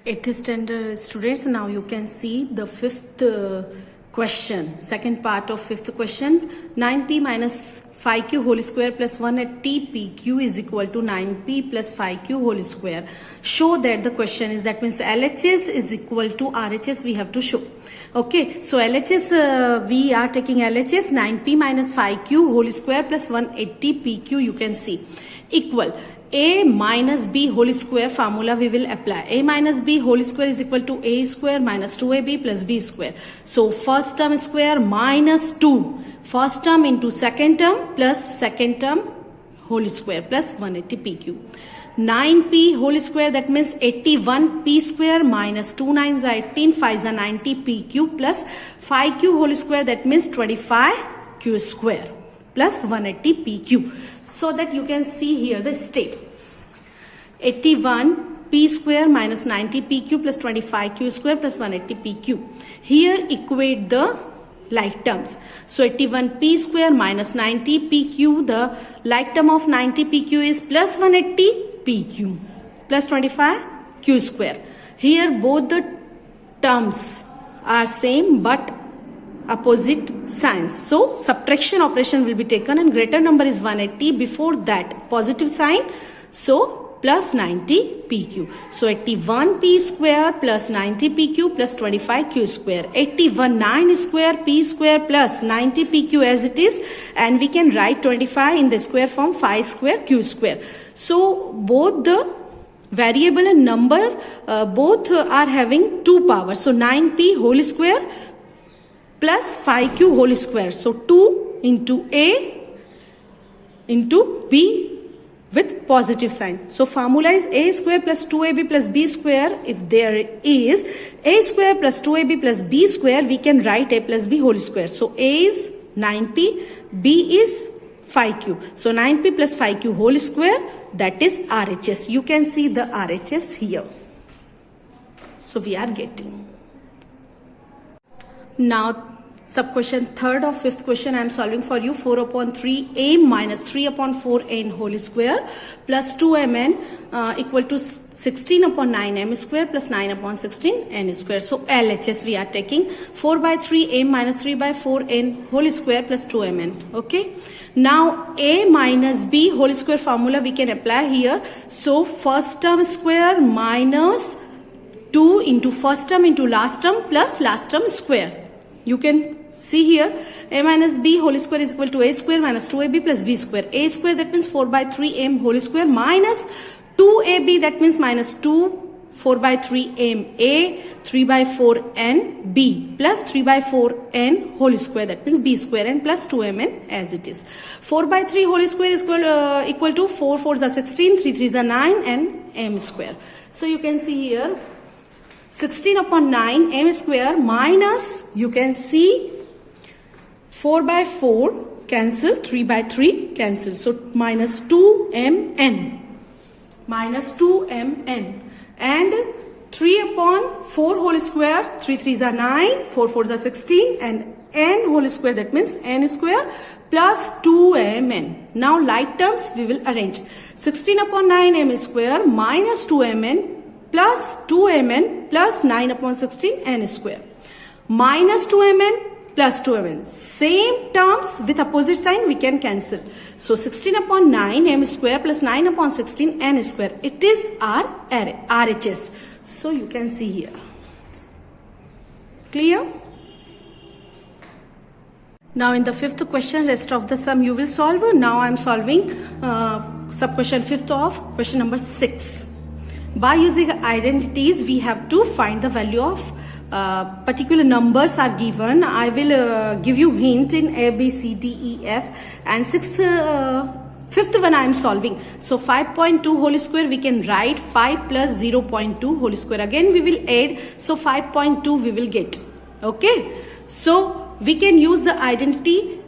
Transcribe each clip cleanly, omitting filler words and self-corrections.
8th standard students, now you can see the fifth question, second part of fifth question. 9p minus 5q whole square plus 180pq is equal to 9p plus 5q whole square. Show that the question is, that means LHS is equal to RHS we have to show. Okay, so LHS, we are taking LHS 9p minus 5q whole square plus 180pq, you can see, equal a minus b whole square formula we will apply. A minus b whole square is equal to a square minus 2ab plus b square. So first term square minus 2, first term into second term plus second term whole square plus 180pq. 9p whole square, that means 81p square minus 2 9s are 18, 5s are 90pq plus 5q whole square, that means 25q square plus 180pq. So that you can see here the step. 81p square minus 90pq plus 25q square plus 180pq. Here equate the like terms. So 81p square minus 90pq, the like term of 90pq is plus 180pq plus 25q square. Here both the terms are same but opposite signs. So subtraction operation will be taken and greater number is 180, before that positive sign, so plus 90pq. So 81p square plus 90pq plus 25q square. 81 9 square p square plus 90pq as it is, and we can write 25 in the square form, 5 square q square. So both the variable and number both are having 2 powers. So 9p whole square plus 5q whole square. So 2 into a into b with positive sign. So formula is a square plus 2ab plus b square. If there is a square plus 2ab plus b square, we can write a plus b whole square. So a is 9p, b is 5q. So 9p plus 5q whole square, that is RHS. You can see the RHS here. So we are getting. Now sub question third of fifth question I am solving for you. 4 upon 3a minus 3 upon 4n whole square plus 2mn equal to 16 upon 9m square plus 9 upon 16n square. So LHS we are taking 4 by 3a minus 3 by 4n whole square plus 2mn. Okay, now a minus b whole square formula we can apply here. So first term square minus 2 into first term into last term plus last term square. You can see here a minus b whole square is equal to a square minus 2ab plus b square. A square, that means 4 by 3m whole square, minus 2ab, that means minus 2 4 by 3m a 3 by 4n b plus 3 by 4n whole square, that means b square, and plus 2mn as it is. 4 by 3 whole square is equal to 4 4s are 16, 3 3s are 9 and m square. So you can see here 16 upon 9 m square minus, you can see 4 by 4 cancel, 3 by 3 cancel. So minus 2mn, minus 2mn, and 3 upon 4 whole square, 3 3s are 9, 4 4s are 16, and n whole square, that means n square plus 2mn. Now like terms we will arrange. 16 upon 9 m square minus 2mn plus 2mn plus 9 upon 16 n square minus 2mn plus 2mn. Same terms with opposite sign we can cancel. So 16 upon 9 m square plus 9 upon 16 n square. It is our RHS. So you can see here. Clear? Now in the fifth question, rest of the sum you will solve. Now I am solving sub question fifth of question number 6. By using identities, we have to find the value of particular numbers are given. I will give you hint in A, B, C, D, E, F, and fifth one I am solving. So 5.2 whole square we can write 5 plus 0.2 whole square. Again we will add, so 5.2 we will get. Okay, so we can use the identity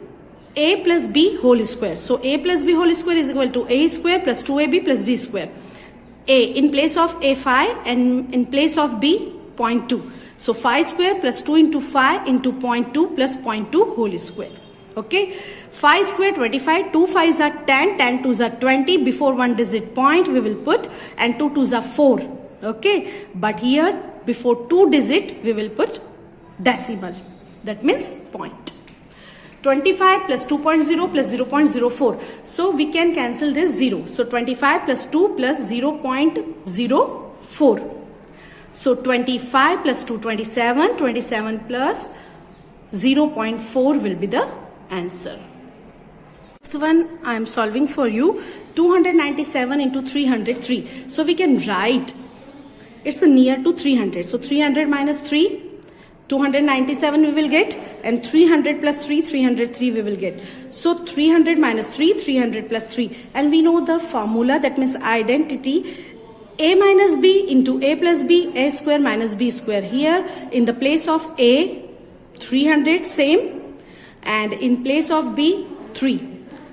a plus b whole square. So a plus b whole square is equal to a square plus 2ab plus b square. A in place of a 5 and in place of b 0.2. So 5 square plus 2 into 5 into 0.2 plus 0.2 whole square. Okay, 5 square 25, 2 5s are 10, 10 2s are 20. Before one digit point we will put, and 2 2s are 4. Okay, but here before 2 digit we will put decimal, that means point. 25 plus 2.0 plus 0.04. So we can cancel this 0. So 25 plus 2 plus 0.04. So 25 plus 2, 27. 27 plus 0.4 will be the answer. Next one I am solving for you. 297 into 303. So we can write it's near to 300. So 300 minus 3. 297 we will get, and 300 plus 3, 303 we will get. So 300 minus 3, 300 plus 3. And we know the formula, that means identity, a minus b into a plus b, a square minus b square. Here in the place of a, 300 same, and in place of b, 3.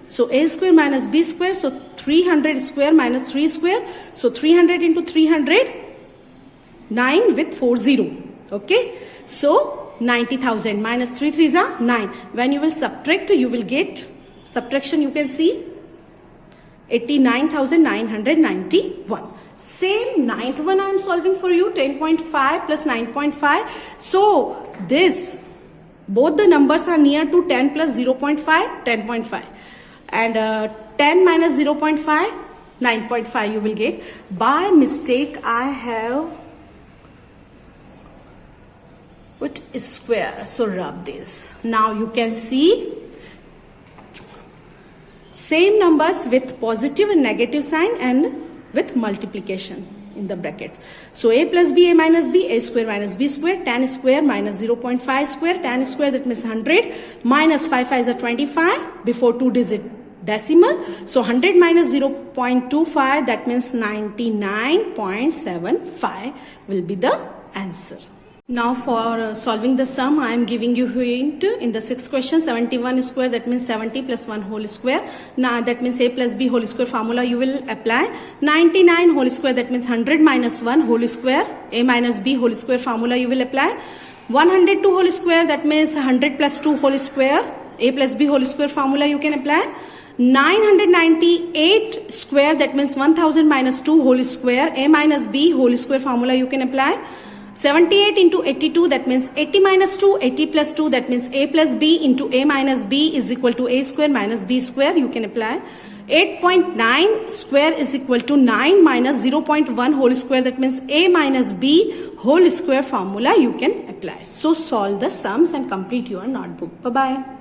So a square minus b square, so 300 square minus 3 square. So 300 into 300, 9 with 40. Okay. So 90,000 minus 3 3s are 9. When you will subtract, you will get, subtraction you can see, 89,991. Same ninth one I am solving for you, 10.5 plus 9.5. So this, both the numbers are near to 10 plus 0.5, 10.5. And 10 minus 0.5, 9.5 you will get. By mistake I have put square, so rub this. Now you can see same numbers with positive and negative sign and with multiplication in the bracket. So a plus b, a minus b, a square minus b square, tan square minus 0.5 square, tan square that means 100, minus 5 5 is a 25, before 2 digit decimal. So 100 minus 0.25, that means 99.75 will be the answer. Now for solving the sum, I am giving you hint in the 6th question. 71 square, that means 70 plus 1 whole square. Now that means a plus b whole square formula you will apply. 99 whole square, that means 100 minus 1 whole square. A minus b whole square formula you will apply. 102 whole square, that means 100 plus 2 whole square. A plus b whole square formula you can apply. 998 square, that means 1000 minus 2 whole square. A minus b whole square formula you can apply. 78 into 82, that means 80 minus 2, 80 plus 2, that means a plus b into a minus b is equal to a square minus b square, you can apply. 8.9 square is equal to 9 minus 0.1 whole square, that means a minus b whole square formula you can apply. So solve the sums and complete your notebook. Bye-bye.